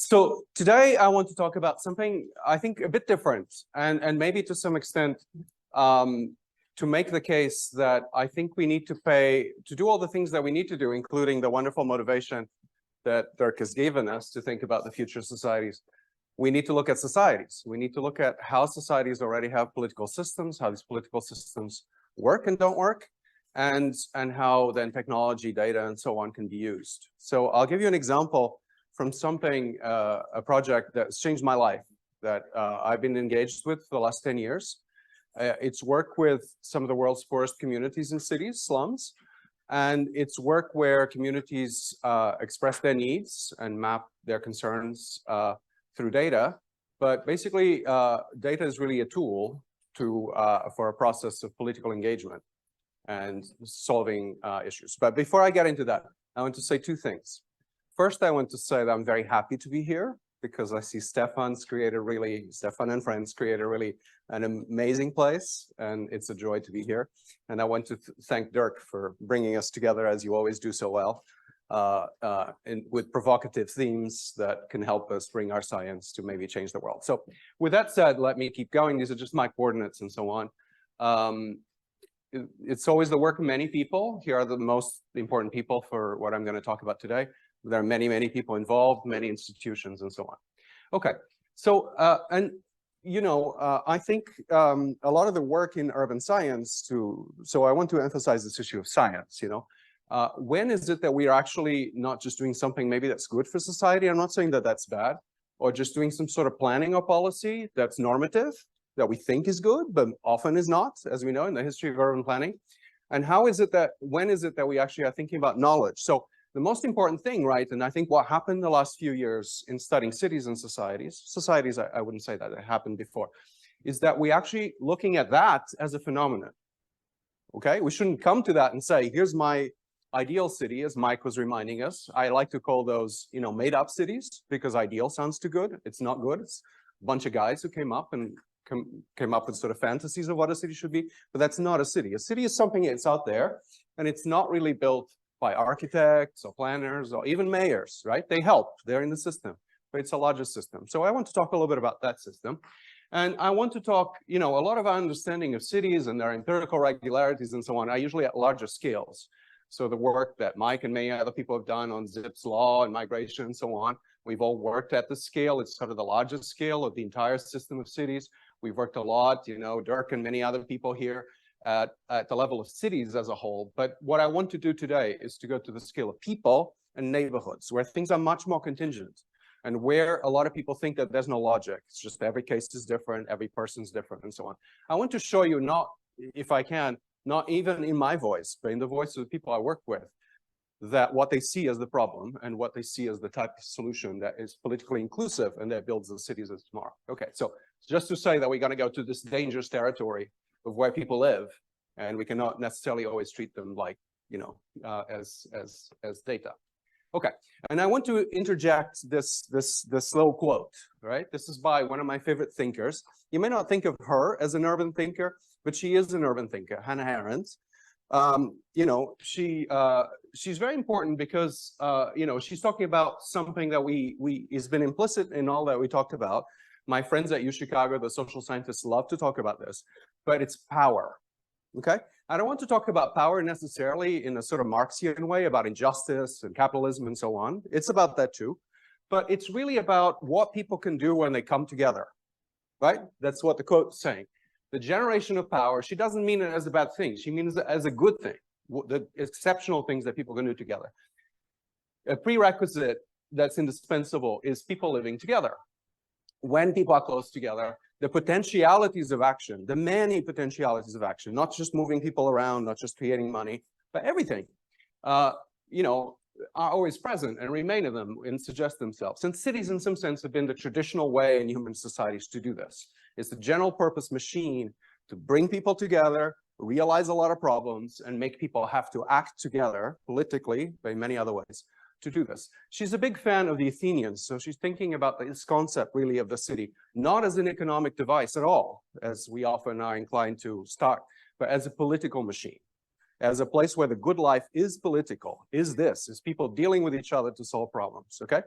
So today I want to talk about something I think a bit different and maybe to some extent to make the case that I think we need to do all the things that we need to do, including the wonderful motivation that Dirk has given us to think about the future societies. We need to look at societies. We need to look at how societies already have political systems, how these political systems work and don't work, and how then technology, data, and so on can be used. So I'll give you an example from something, a project that's changed my life that I've been engaged with for the last 10 years. It's work with some of the world's poorest communities in cities, slums, and it's work where communities express their needs and map their concerns through data. But basically, data is really a tool for a process of political engagement and solving issues. But before I get into that, I want to say two things. First, I want to say that I'm very happy to be here because I see Stefan and friends create an amazing place, and it's a joy to be here. And I want to thank Dirk for bringing us together, as you always do so well, with provocative themes that can help us bring our science to maybe change the world. So with that said, let me keep going. These are just my coordinates and so on. It's always the work of many people. Here are the most important people for what I'm going to talk about today. There are many, many people involved, many institutions, and so on. Okay, so I think a lot of the work in urban science so I want to emphasize this issue of science. When is it that we are actually not just doing something maybe that's good for society? I'm not saying that that's bad, or just doing some sort of planning or policy that's normative, that we think is good, but often is not, as we know in the history of urban planning. And when is it that we actually are thinking about knowledge? So the most important thing, right, and I think what happened the last few years in studying cities and societies, I wouldn't say that it happened before, is that we actually looking at that as a phenomenon. Okay, we shouldn't come to that and say, here's my ideal city, as Mike was reminding us. I like to call those, made up cities, because ideal sounds too good. It's not good. It's a bunch of guys who came up with sort of fantasies of what a city should be, but that's not a city. A city is something that's out there, and it's not really built by architects or planners or even mayors, right? They help, they're in the system, but it's a larger system. So I want to talk a little bit about that system. And I want to talk, a lot of our understanding of cities and their empirical regularities and so on are usually at larger scales. So the work that Mike and many other people have done on Zipf's law and migration and so on, we've all worked at the scale. It's sort of the largest scale of the entire system of cities. We've worked a lot, Dirk and many other people here, at the level of cities as a whole. But what I want to do today is to go to the scale of people and neighborhoods, where things are much more contingent and where a lot of people think that there's no logic. It's just every case is different, every person's different, and so on. I want to show you, not, if I can, not even in my voice, but in the voice of the people I work with, that what they see as the problem and what they see as the type of solution that is politically inclusive and that builds the cities of tomorrow. Okay, so just to say that we're going to go to this dangerous territory of where people live, and we cannot necessarily always treat them like, as data. Okay, and I want to interject this little quote, right? This is by one of my favorite thinkers. You may not think of her as an urban thinker, but she is an urban thinker, Hannah Arendt. She's very important because, she's talking about something that has been implicit in all that we talked about. My friends at UChicago, the social scientists, love to talk about this, but it's power, okay? I don't want to talk about power necessarily in a sort of Marxian way about injustice and capitalism and so on. It's about that too, but it's really about what people can do when they come together, right? That's what the quote is saying. The generation of power, she doesn't mean it as a bad thing. She means it as a good thing, the exceptional things that people can do together. A prerequisite that's indispensable is people living together. When people are close together, the potentialities of action, the many potentialities of action, not just moving people around, not just creating money, but everything, are always present and remain in them and suggest themselves. And cities, in some sense, have been the traditional way in human societies to do this. It's the general purpose machine to bring people together, realize a lot of problems, and make people have to act together politically, by many other ways, to do this. She's a big fan of the Athenians, so she's thinking about this concept really of the city, not as an economic device at all, as we often are inclined to start, but as a political machine, as a place where the good life is political, is people dealing with each other to solve problems, okay?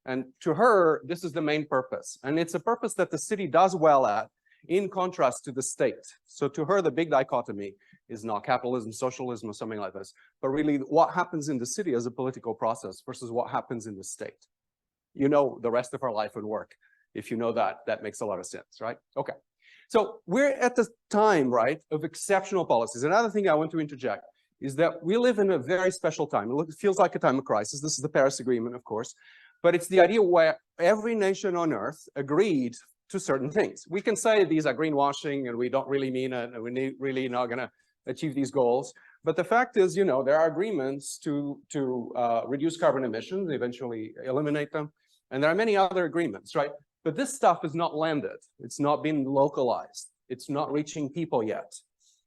And to her, this is the main purpose. And it's a purpose that the city does well at, in contrast to the state. So to her, the big dichotomy is not capitalism, socialism, or something like this, but really what happens in the city as a political process versus what happens in the state. You know the rest of our life and work. If you know that, that makes a lot of sense, right? Okay. So we're at the time, right, of exceptional policies. Another thing I want to interject is that we live in a very special time. It feels like a time of crisis. This is the Paris Agreement, of course, but it's the idea where every nation on earth agreed to certain things. We can say these are greenwashing and we don't really mean it and we're really not going to achieve these goals. But the fact is, you know, there are agreements to reduce carbon emissions, eventually eliminate them. And there are many other agreements, right? But this stuff is not landed. It's not been localized. It's not reaching people yet.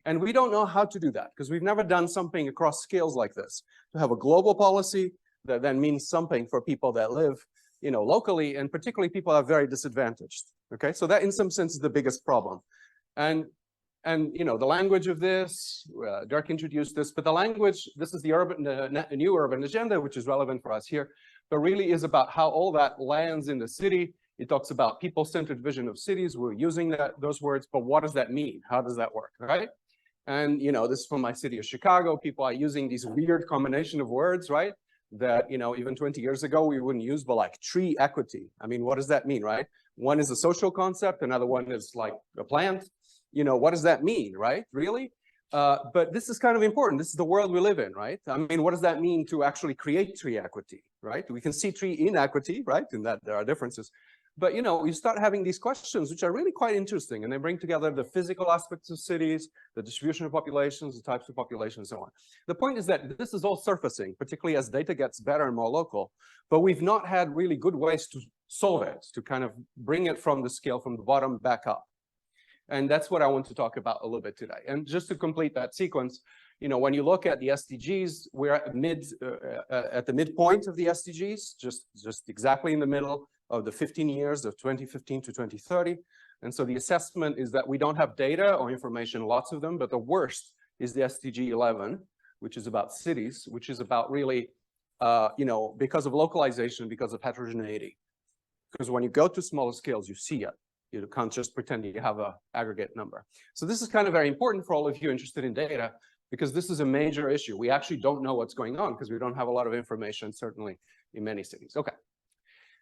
And we don't know how to do that because we've never done something across scales like this. To have a global policy that then means something for people that live, you know, locally, and particularly people are very disadvantaged. Okay, so that in some sense is the biggest problem. And you know, the language of this, Dirk introduced this, but the language, this is the new urban agenda, which is relevant for us here, but really is about how all that lands in the city. It talks about people-centered vision of cities. We're using those words, but what does that mean? How does that work, right? And, you know, this is from my city of Chicago. People are using these weird combination of words, right? That, you know, even 20 years ago, we wouldn't use, but like tree equity. I mean, what does that mean, right? One is a social concept. Another one is like a plant. You know, what does that mean, right? Really? But this is kind of important. This is the world we live in, right? I mean, what does that mean to actually create tree equity, right? We can see tree inequity, right? In that there are differences. But, you know, you start having these questions, which are really quite interesting, and they bring together the physical aspects of cities, the distribution of populations, the types of population, and so on. The point is that this is all surfacing, particularly as data gets better and more local, but we've not had really good ways to solve it, to kind of bring it from the scale, from the bottom back up. And that's what I want to talk about a little bit today. And just to complete that sequence, you know, when you look at the SDGs, we're at the midpoint of the SDGs, just exactly in the middle of the 15 years of 2015 to 2030. And so the assessment is that we don't have data or information, lots of them, but the worst is the SDG 11, which is about cities, which is about really, you know, because of localization, because of heterogeneity. Because when you go to smaller scales, you see it. You can't just pretend you have an aggregate number. So this is kind of very important for all of you interested in data, because this is a major issue. We actually don't know what's going on because we don't have a lot of information, certainly in many cities. Okay.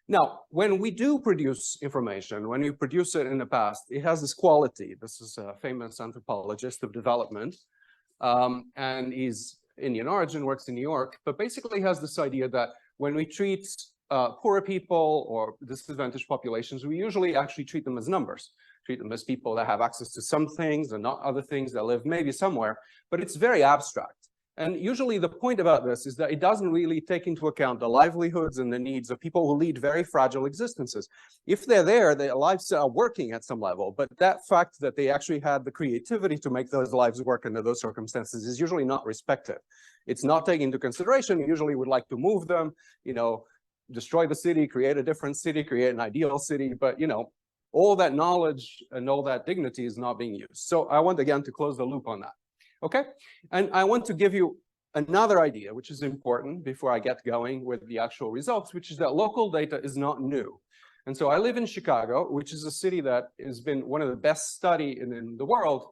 Now, when we do produce information, when we produce it in the past, it has this quality. This is a famous anthropologist of development, and he's Indian origin, works in New York, but basically has this idea that when we treat poorer people or disadvantaged populations, we usually actually treat them as numbers, treat them as people that have access to some things and not other things, that live maybe somewhere, but it's very abstract. And usually the point about this is that it doesn't really take into account the livelihoods and the needs of people who lead very fragile existences. If they're there, their lives are working at some level, but that fact that they actually had the creativity to make those lives work under those circumstances is usually not respected. It's not taken into consideration. We usually would like to move them, you know, destroy the city, create a different city, create an ideal city, but, you know, all that knowledge and all that dignity is not being used. So I want, again, to close the loop on that. Okay, and I want to give you another idea, which is important before I get going with the actual results, which is that local data is not new. And so I live in Chicago, which is a city that has been one of the best studied in the world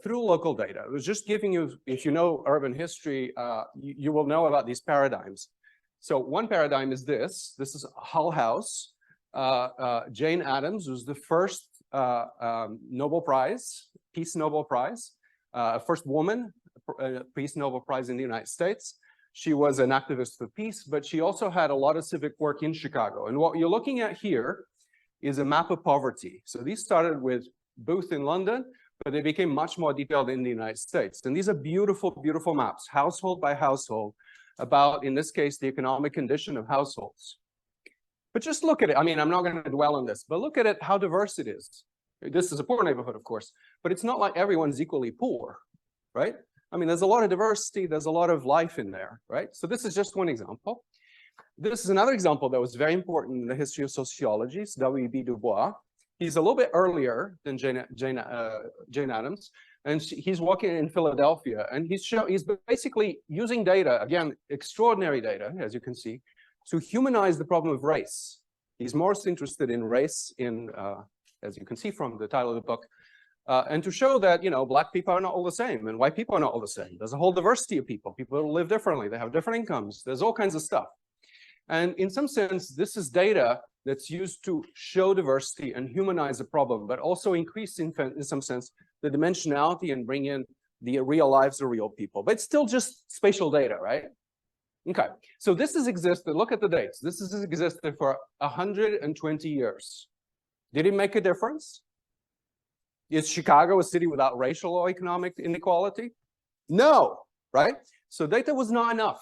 through local data. I was just giving you, if you know urban history, you will know about these paradigms. So one paradigm is this. This is Hull House. Jane Addams was the first Nobel Prize, Peace Nobel Prize. First woman, Peace Nobel Prize in the United States. She was an activist for peace, but she also had a lot of civic work in Chicago. And what you're looking at here is a map of poverty. So these started with Booth in London, but they became much more detailed in the United States. And these are beautiful, beautiful maps, household by household, about, in this case, the economic condition of households. But just look at it. I mean, I'm not going to dwell on this, but look at it, how diverse it is. This is a poor neighborhood, of course, but it's not like everyone's equally poor, right? I mean, there's a lot of diversity, there's a lot of life in there, right? So this is just one example. This is another example that was very important in the history of sociology. It's W.E.B. Du Bois. He's a little bit earlier than Jane Addams, and he's working in Philadelphia, and he's basically using data, again, extraordinary data, as you can see, to humanize the problem of race. He's most interested in race, as you can see from the title of the book, and to show that, Black people are not all the same and white people are not all the same. There's a whole diversity of people. People live differently. They have different incomes. There's all kinds of stuff. And in some sense, this is data that's used to show diversity and humanize the problem, but also increase, in some sense, the dimensionality and bring in the real lives of real people. But it's still just spatial data, right? Okay, so this has existed. Look at the dates. This has existed for 120 years. Did it make a difference? Is Chicago a city without racial or economic inequality? No, right? So data was not enough.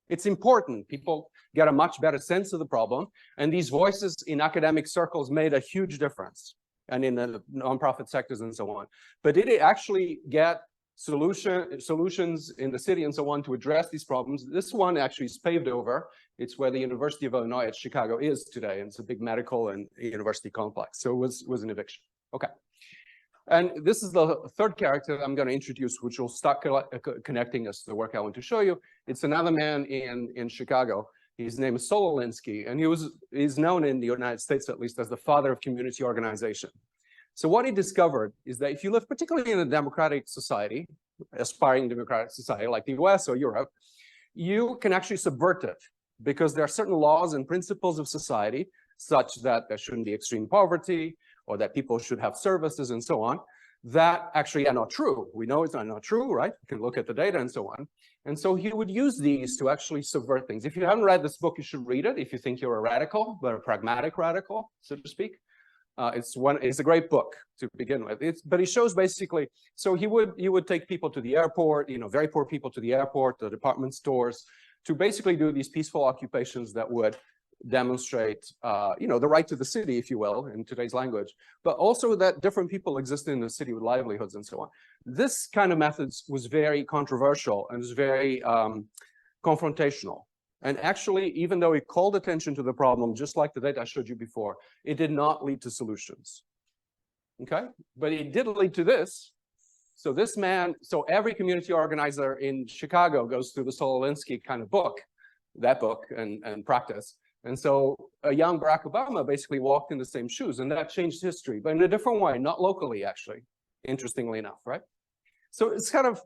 It's important. People get a much better sense of the problem. And these voices in academic circles made a huge difference, and in the nonprofit sectors and so on. But did it actually get solutions in the city and so on to address these problems? This one actually is paved over. It's where the University of Illinois at Chicago is today. And it's a big medical and university complex. So it was an eviction. Okay. And this is the third character I'm going to introduce, which will start connecting us to the work I want to show you. It's another man in Chicago. His name is Sololinsky, and he's known in the United States, at least, as the father of community organization. So what he discovered is that if you live particularly in a democratic society, aspiring democratic society like the US or Europe, you can actually subvert it, because there are certain laws and principles of society such that there shouldn't be extreme poverty, or that people should have services and so on, that actually are not true. We know it's not true, right? You can look at the data and so on. And so he would use these to actually subvert things. If you haven't read this book, you should read it if you think you're a radical, but a pragmatic radical, so to speak. It's a great book to begin with. But he shows basically, so he would take people to the airport, very poor people to the airport, the department stores, to basically do these peaceful occupations that would demonstrate, the right to the city, if you will, in today's language, but also that different people exist in the city with livelihoods and so on. This kind of methods was very controversial and was very confrontational. And actually, even though it called attention to the problem, just like the data I showed you before, it did not lead to solutions. Okay, but it did lead to this. So this man, so every community organizer in Chicago goes through the Sololinsky kind of book, that book and practice. And so a young Barack Obama basically walked in the same shoes, and that changed history, but in a different way, not locally, actually, interestingly enough, right? So it's kind of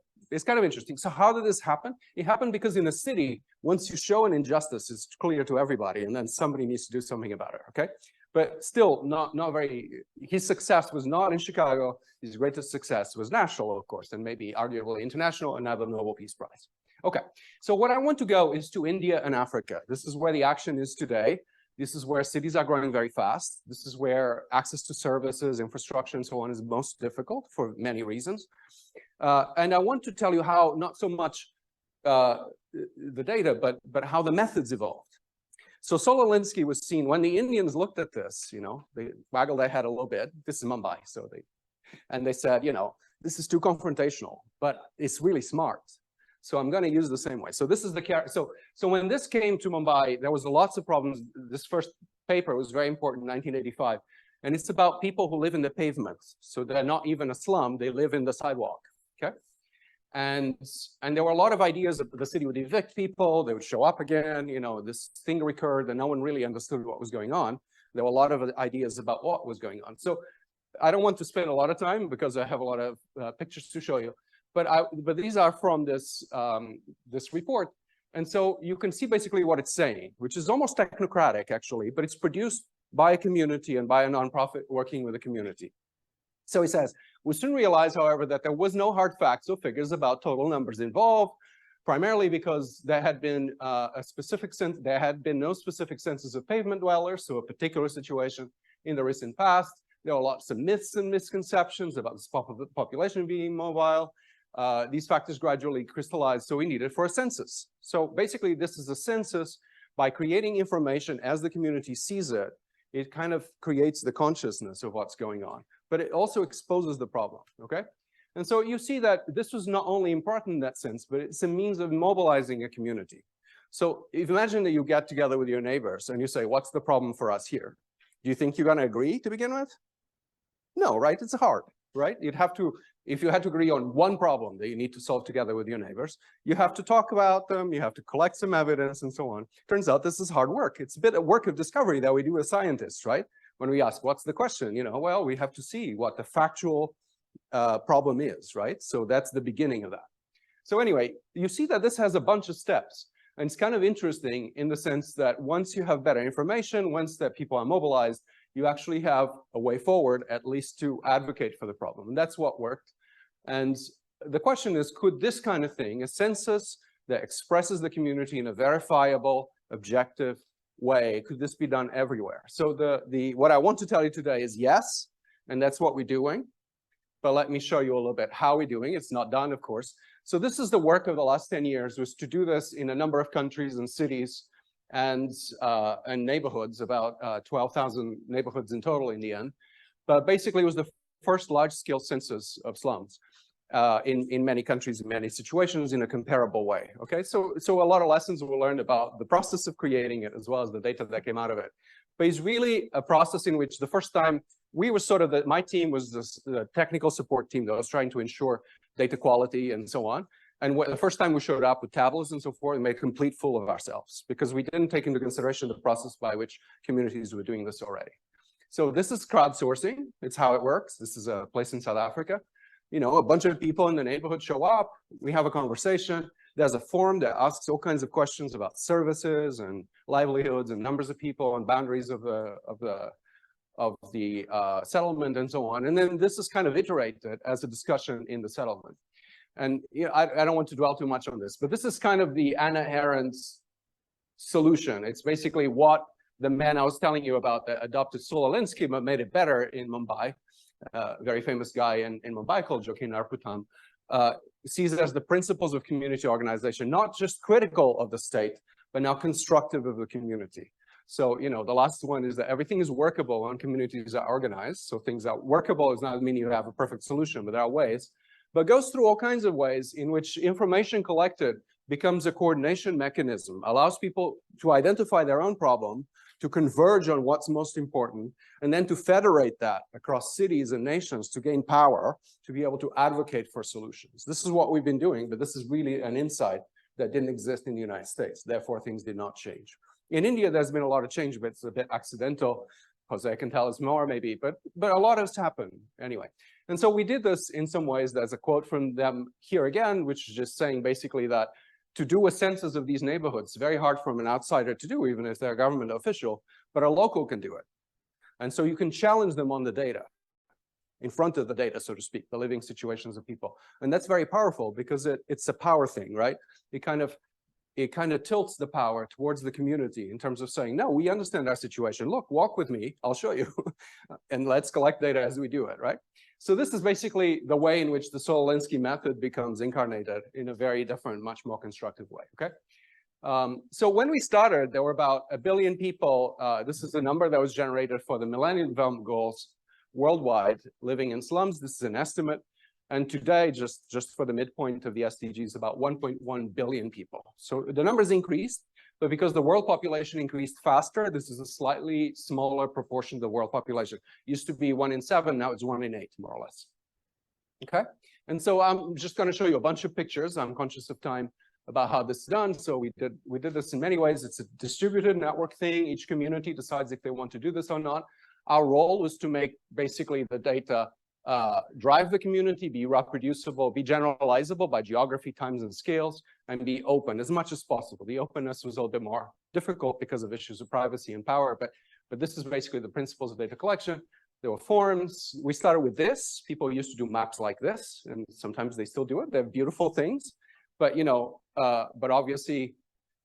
interesting. So how did this happen? It happened because in a city, once you show an injustice, it's clear to everybody, and then somebody needs to do something about it, okay? But still, not very, his success was not in Chicago. His greatest success was national, of course, and maybe arguably international, another Nobel Peace Prize. Okay, so what I want to go is to India and Africa. This is where the action is today. This is where cities are growing very fast. This is where access to services, infrastructure, and so on is most difficult for many reasons. And I want to tell you how, not so much the data, but how the methods evolved. So Sololinsky was seen, when the Indians looked at this, they waggled their head a little bit. This is Mumbai, and they said, this is too confrontational, but it's really smart. So I'm going to use the same way. So this is the character. So when this came to Mumbai, there was lots of problems. This first paper was very important in 1985. And it's about people who live in the pavements. So they're not even a slum. They live in the sidewalk. Okay. And there were a lot of ideas that the city would evict people. They would show up again. This thing recurred and no one really understood what was going on. There were a lot of ideas about what was going on. So I don't want to spend a lot of time because I have a lot of pictures to show you. But these are from this report. And so you can see basically what it's saying, which is almost technocratic, actually, but it's produced by a community and by a nonprofit working with a community. So he says, we soon realized, however, that there was no hard facts or figures about total numbers involved, primarily because there had been there had been no specific census of pavement dwellers, so a particular situation in the recent past. There were lots of myths and misconceptions about the population being mobile. These factors gradually crystallized, so we needed for a census. So basically, this is a census. By creating information as the community sees it, it kind of creates the consciousness of what's going on, but it also exposes the problem, okay? And so you see that this was not only important in that sense, but it's a means of mobilizing a community. So if imagine that you get together with your neighbors and you say, what's the problem for us here? Do you think you're going to agree to begin with? No, right? It's hard, right? You'd have to, if you had to agree on one problem that you need to solve together with your neighbors, you have to talk about them, you have to collect some evidence and so on. Turns out this is hard work. It's a bit of work of discovery that we do as scientists, right? When we ask, what's the question? You know, well, we have to see what the factual problem is, right? So that's the beginning of that. So anyway, you see that this has a bunch of steps. And it's kind of interesting in the sense that once you have better information, once that people are mobilized, you actually have a way forward, at least to advocate for the problem. And that's what worked. And the question is, could this kind of thing, a census that expresses the community in a verifiable, objective way, could this be done everywhere? So what I want to tell you today is yes, and that's what we're doing. But let me show you a little bit how we're doing. It's not done, of course. So this is the work of the last 10 years, was to do this in a number of countries and cities and neighborhoods, about 12,000 neighborhoods in total in the end. But basically, it was the first large-scale census of slums in many countries, in many situations, in a comparable way. Okay, so a lot of lessons were learned about the process of creating it, as well as the data that came out of it. But it's really a process in which the first time we were sort of my team was the technical support team that was trying to ensure data quality and so on. And the first time we showed up with tablets and so forth, we made a complete fool of ourselves because we didn't take into consideration the process by which communities were doing this already. So this is crowdsourcing. It's how it works. This is a place in South Africa. You know, a bunch of people in the neighborhood show up. We have a conversation. There's a form that asks all kinds of questions about services and livelihoods and numbers of people and boundaries of the settlement and so on. And then this is kind of iterated as a discussion in the settlement. And you know, I don't want to dwell too much on this, but this is kind of the Anna Arendt's solution. It's basically what the man I was telling you about that adopted Sololin's schema made it better in Mumbai, a very famous guy in Mumbai called Joaquin Narputam, sees it as the principles of community organization, not just critical of the state, but now constructive of the community. So, you know, the last one is that everything is workable when communities are organized. So things are workable does not mean you have a perfect solution, but there are ways. But it goes through all kinds of ways in which information collected becomes a coordination mechanism, allows people to identify their own problem, to converge on what's most important, and then to federate that across cities and nations to gain power, to be able to advocate for solutions. This is what we've been doing, but this is really an insight that didn't exist in the United States. Therefore, things did not change. In India, there's been a lot of change, but it's a bit accidental. Jose can tell us more maybe, but a lot has happened anyway. And so we did this in some ways. There's a quote from them here again, which is just saying basically that to do a census of these neighborhoods, very hard from an outsider to do, even if they're a government official, but a local can do it. And so you can challenge them on the data, in front of the data, so to speak, the living situations of people. And that's very powerful because it's a power thing, right? It kind of tilts the power towards the community in terms of saying, no, we understand our situation. Look, walk with me, I'll show you. And let's collect data as we do it, right? So this is basically the way in which the Sololinsky method becomes incarnated in a very different, much more constructive way, okay? So when we started, there were about 1 billion people. This is the number that was generated for the Millennium Development Goals worldwide living in slums. This is an estimate. And today, just for the midpoint of the SDGs, about 1.1 billion people. So the numbers increased, but because the world population increased faster, this is a slightly smaller proportion of the world population. It used to be 1 in 7, now it's 1 in 8, more or less. Okay, and so I'm just going to show you a bunch of pictures. I'm conscious of time about how this is done. So we did this in many ways. It's a distributed network thing. Each community decides if they want to do this or not. Our role was to make basically the data drive the community, be reproducible, be generalizable by geography, times, and scales, and be open as much as possible. The openness was a little bit more difficult because of issues of privacy and power, but this is basically the principles of data collection. There were forms. We started with this. People used to do maps like this, and sometimes they still do it. They're beautiful things, but you know, but obviously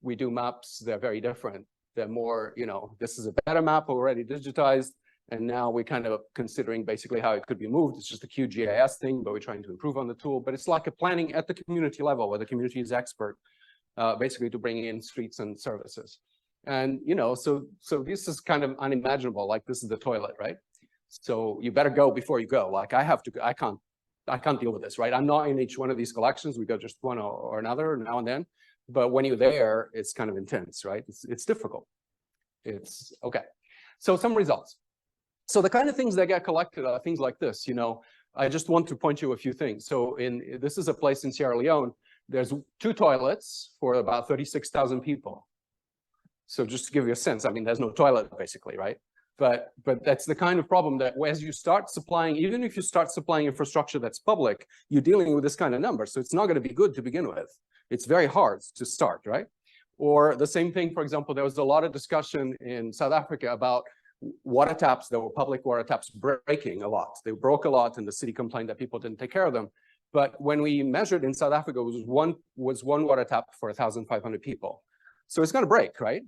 we do maps. They're very different. They're more, you know, this is a better map already digitized. And now we're kind of considering basically how it could be moved. It's just a QGIS thing, but we're trying to improve on the tool. But it's like a planning at the community level where the community is expert, basically to bring in streets and services. And, you know, so this is kind of unimaginable. Like this is the toilet, right? So you better go before you go. Like I have to, I can't deal with this, right? I'm not in each one of these collections. We go just one or another now and then. But when you're there, it's kind of intense, right? It's difficult. It's okay. So some results. So the kind of things that get collected are things like this, you know, I just want to point you a few things. So this is a place in Sierra Leone. There's 2 toilets for about 36,000 people. So just to give you a sense, I mean, there's no toilet basically, right? But that's the kind of problem that as you start supplying, even if you start supplying infrastructure that's public, you're dealing with this kind of number. So it's not going to be good to begin with. It's very hard to start, right? Or the same thing, for example, there was a lot of discussion in South Africa about water taps. There were public water taps breaking a lot. They broke a lot, and the city complained that people didn't take care of them. But when we measured in South Africa, it was one water tap for 1,500 people. So it's going to break, right?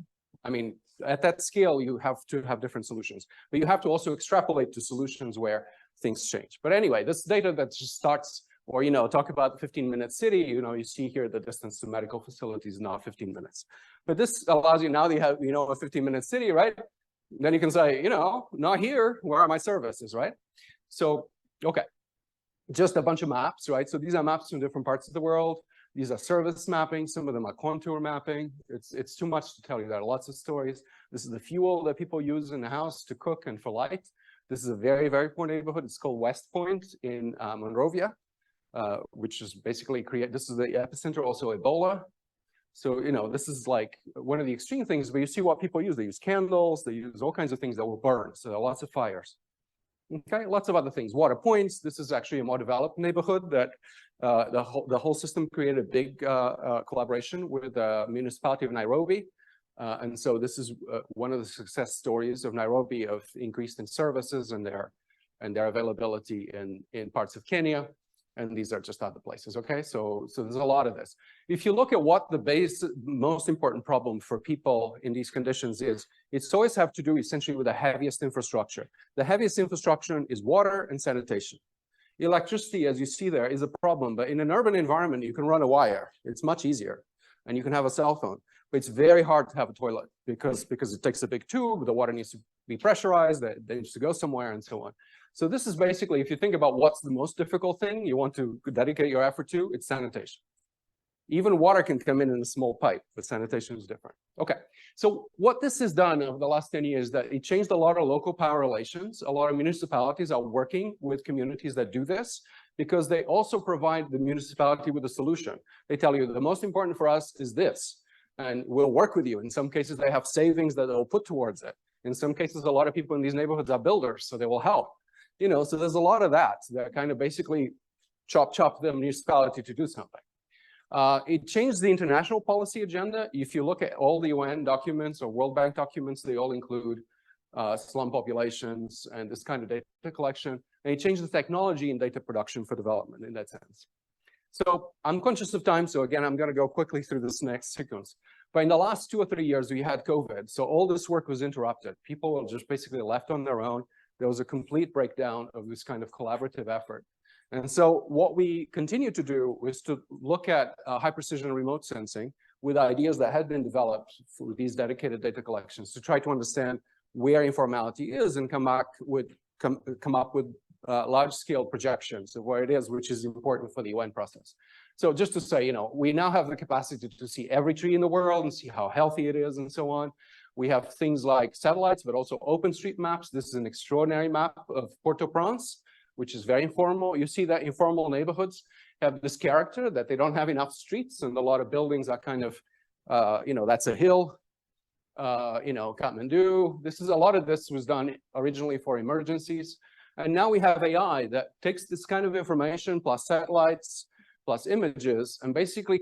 I mean, at that scale, you have to have different solutions, but you have to also extrapolate to solutions where things change. But anyway, this data that just starts, or, you know, talk about the 15-minute city, you know, you see here the distance to medical facilities is now 15 minutes. But this allows you, now that you have, you know, a 15-minute city, right? Then you can say, you know, not here, where are my services, right? So, okay, just a bunch of maps, right? So these are maps from different parts of the world. These are service mapping. Some of them are contour mapping. It's too much to tell you. There are lots of stories. This is the fuel that people use in the house to cook and for light. This is a very, very poor neighborhood. It's called West Point in Monrovia, which is basically this is the epicenter, also Ebola. So, you know, this is like one of the extreme things, but you see what people use. They use candles. They use all kinds of things that will burn. So there are lots of fires. Okay, lots of other things. Water points. This is actually a more developed neighborhood that the whole system created a big collaboration with the municipality of Nairobi. And so this is one of the success stories of Nairobi of increase in services and their availability in parts of Kenya. And these are just other places, okay? So there's a lot of this. If you look at what the most important problem for people in these conditions is, it's always have to do essentially with the heaviest infrastructure. The heaviest infrastructure is water and sanitation. Electricity, as you see there, is a problem, but in an urban environment, you can run a wire. It's much easier, and you can have a cell phone. But it's very hard to have a toilet because it takes a big tube, the water needs to be pressurized, it needs to go somewhere, and so on. So this is basically, if you think about what's the most difficult thing you want to dedicate your effort to, it's sanitation. Even water can come in a small pipe, but sanitation is different. Okay, so what this has done over the last 10 years is that it changed a lot of local power relations. A lot of municipalities are working with communities that do this because they also provide the municipality with a solution. They tell you the most important for us is this, and we'll work with you. In some cases, they have savings that they'll put towards it. In some cases, a lot of people in these neighborhoods are builders, so they will help. You know, so there's a lot of that kind of basically chop the municipality to do something. It changed the international policy agenda. If you look at all the UN documents or World Bank documents, they all include slum populations and this kind of data collection. And it changed the technology and data production for development in that sense. So I'm conscious of time. So again, I'm going to go quickly through this next sequence. But in the last 2 or 3 years, we had COVID. So all this work was interrupted. People were just basically left on their own. There was a complete breakdown of this kind of collaborative effort. And so what we continue to do is to look at high precision remote sensing with ideas that had been developed for these dedicated data collections to try to understand where informality is and come up with large scale projections of where it is, which is important for the UN process. So just to say, you know, we now have the capacity to see every tree in the world and see how healthy it is and so on. We have things like satellites, but also OpenStreetMaps. This is an extraordinary map of Port-au-Prince, which is very informal. You see that informal neighborhoods have this character that they don't have enough streets, and a lot of buildings are kind of, you know, that's a hill, you know, Kathmandu. A lot of this was done originally for emergencies. And now we have AI that takes this kind of information plus satellites, plus images, and basically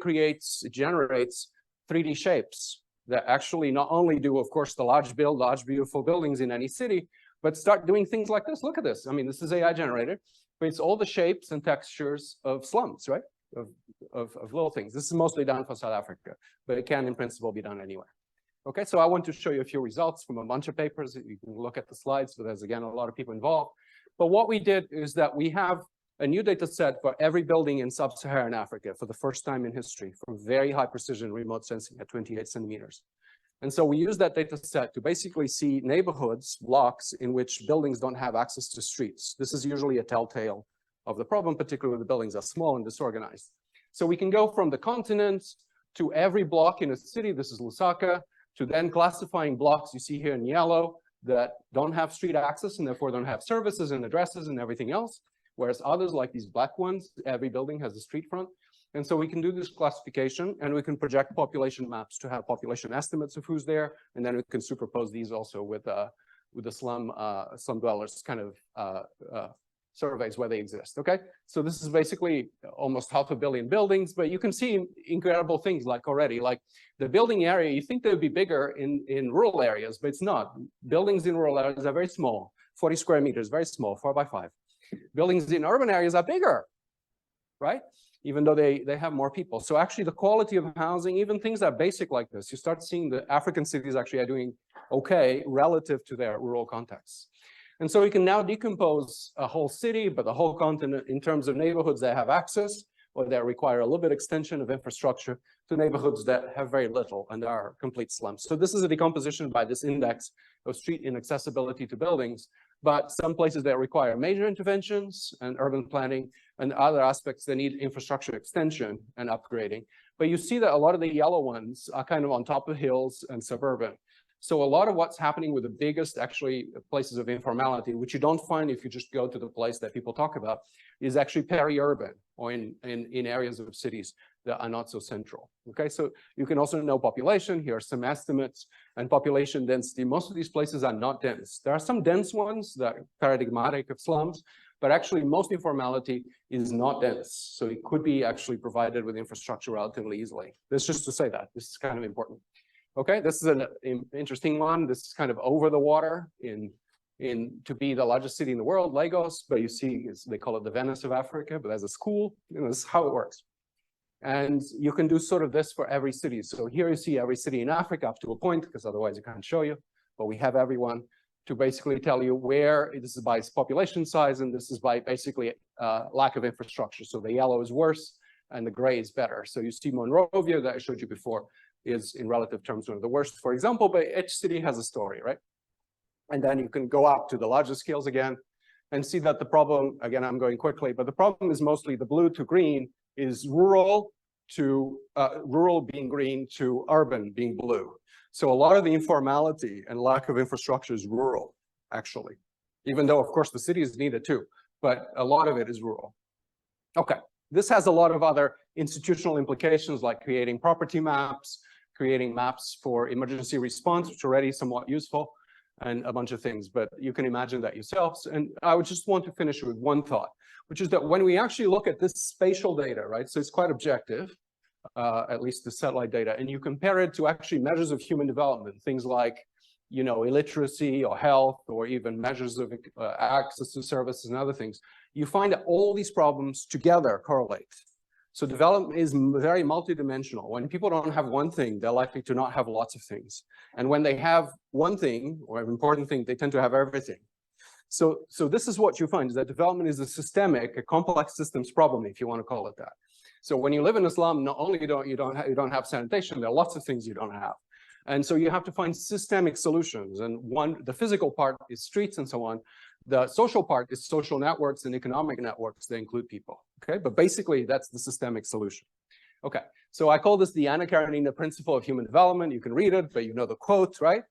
generates 3D shapes that actually not only do, of course, the large beautiful buildings in any city, but start doing things like this. Look at this. I mean, this is AI generated, but it's all the shapes and textures of slums, right? Of little things. This is mostly done for South Africa, but it can in principle be done anywhere. Okay, so I want to show you a few results from a bunch of papers. You can look at the slides, but there's again a lot of people involved. But what we did is that we have a new data set for every building in sub-Saharan Africa for the first time in history from very high precision remote sensing at 28 centimeters. And so we use that data set to basically see neighborhoods, blocks in which buildings don't have access to streets. This is usually a telltale of the problem, particularly when the buildings are small and disorganized. So we can go from the continent to every block in a city, this is Lusaka, to then classifying blocks you see here in yellow that don't have street access and therefore don't have services and addresses and everything else. whereas others, like these black ones, every building has a street front. And so we can do this classification, and we can project population maps to have population estimates of who's there, and then we can superpose these also with the slum dwellers kind of surveys where they exist. Okay, so this is basically almost 500 million buildings, but you can see incredible things like already, like the building area. You think they would be bigger in rural areas, but it's not. Buildings in rural areas are very small, 40 square meters, very small, 4 by 5. Buildings in urban areas are bigger, right? Even though they have more people. So actually the quality of housing, even things that are basic like this, you start seeing the African cities actually are doing okay relative to their rural contexts. And so we can now decompose a whole city, but the whole continent in terms of neighborhoods that have access or that require a little bit extension of infrastructure to neighborhoods that have very little and are complete slums. So this is a decomposition by this index of street inaccessibility to buildings, but some places that require major interventions and urban planning, and other aspects that need infrastructure extension and upgrading. But you see that a lot of the yellow ones are kind of on top of hills and suburban. So a lot of what's happening with the biggest actually places of informality, which you don't find if you just go to the place that people talk about, is actually peri-urban or in areas of cities that are not so central. Okay, so you can also know population. Here are some estimates and population density. Most of these places are not dense. There are some dense ones that are paradigmatic of slums, but actually most informality is not dense. So it could be actually provided with infrastructure relatively easily. That's just to say that. This is kind of important. Okay, this is an interesting one. This is kind of over the water to be the largest city in the world, Lagos, but you see they call it the Venice of Africa, but as a school, this is how it works. And you can do sort of this for every city. So here you see every city in Africa up to a point, because otherwise I can't show you, but we have everyone to basically tell you where. This is by population size, and this is by basically lack of infrastructure. So the yellow is worse and the gray is better. So you see Monrovia that I showed you before is in relative terms one of the worst, for example, but each city has a story, right? And then you can go up to the larger scales again and see that the problem, again, I'm going quickly, but the problem is mostly the blue to green is rural being green to urban being blue. So a lot of the informality and lack of infrastructure is rural, actually, even though, of course, the cities need it too, but a lot of it is rural. Okay, this has a lot of other institutional implications, like creating property maps, creating maps for emergency response, which are already somewhat useful, and a bunch of things, but you can imagine that yourselves. And I would just want to finish with one thought, which is that when we actually look at this spatial data, right, so it's quite objective, at least the satellite data, and you compare it to actually measures of human development, things like, you know, illiteracy or health, or even measures of access to services and other things, you find that all these problems together correlate. So development is very multidimensional. When people don't have one thing, they're likely to not have lots of things. And when they have one thing or an important thing, they tend to have everything. So this is what you find, is that development is a complex systems problem, if you want to call it that. So when you live in a slum, not only you don't have sanitation, there are lots of things you don't have. And so you have to find systemic solutions. And the physical part is streets and so on. The social part is social networks and economic networks that include people. Okay, but basically that's the systemic solution. Okay, so I call this the Anna Karenina principle of human development. You can read it, but you know the quote, right?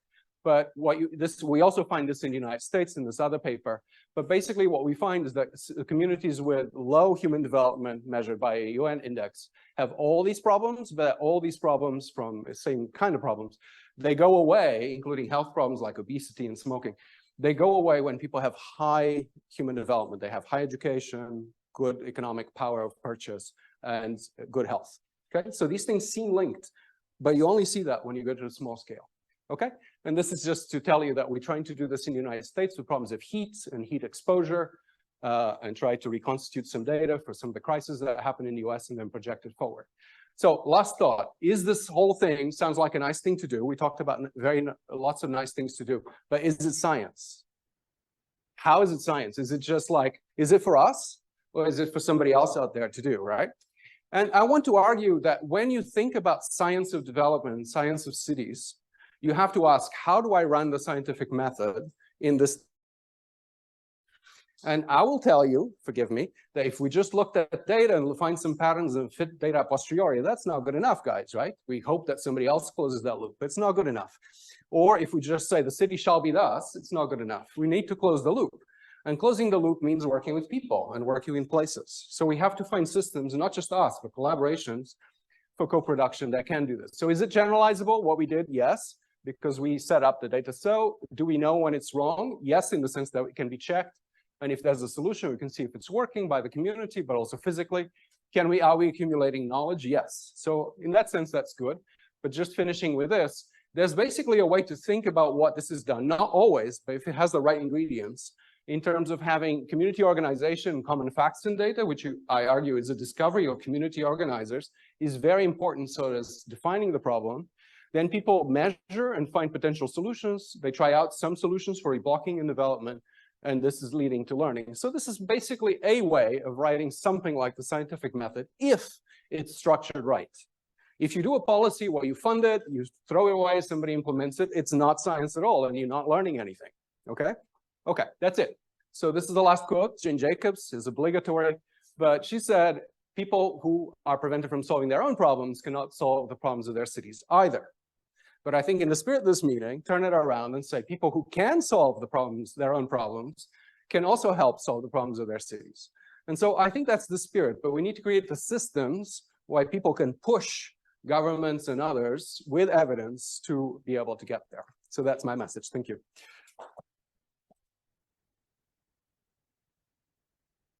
But we also find this in the United States in this other paper. But basically what we find is that communities with low human development measured by a UN index have all these problems, but all these problems from the same kind of problems, they go away, including health problems like obesity and smoking. They go away when people have high human development. They have high education, good economic power of purchase, and good health. Okay, so these things seem linked, but you only see that when you go to a small scale. Okay, and this is just to tell you that we're trying to do this in the United States with problems of heat and heat exposure, and try to reconstitute some data for some of the crises that happen in the US and then project it forward. So last thought, is this whole thing, sounds like a nice thing to do. We talked about lots of nice things to do, but is it science? How is it science? Is it just like, is it for us or is it for somebody else out there to do, right? And I want to argue that when you think about science of development, science of cities, you have to ask, how do I run the scientific method in this? And I will tell you, forgive me, that if we just looked at data and find some patterns and fit data a posteriori, that's not good enough, guys, right? We hope that somebody else closes that loop, but it's not good enough. Or if we just say the city shall be thus, it's not good enough. We need to close the loop. And closing the loop means working with people and working in places. So we have to find systems, not just us, but collaborations for co-production that can do this. So is it generalizable, what we did? Yes, because we set up the data. So do we know when it's wrong? Yes, in the sense that it can be checked. And if there's a solution, we can see if it's working by the community, but also physically. Are we accumulating knowledge? Yes. So in that sense, that's good. But just finishing with this, there's basically a way to think about what this is done. Not always, but if it has the right ingredients, in terms of having community organization, common facts and data, which I argue is a discovery of community organizers, is very important. So as defining the problem, then people measure and find potential solutions. They try out some solutions for reblocking and development, and this is leading to learning. So this is basically a way of writing something like the scientific method if it's structured right. If you do a policy where you fund it, you throw it away, somebody implements it, it's not science at all, and you're not learning anything, okay? Okay, that's it. So this is the last quote. Jane Jacobs is obligatory, but she said, people who are prevented from solving their own problems cannot solve the problems of their cities either. But I think in the spirit of this meeting, turn it around and say people who can solve the problems, their own problems, can also help solve the problems of their cities. And so I think that's the spirit, but we need to create the systems where people can push governments and others with evidence to be able to get there. So that's my message. Thank you.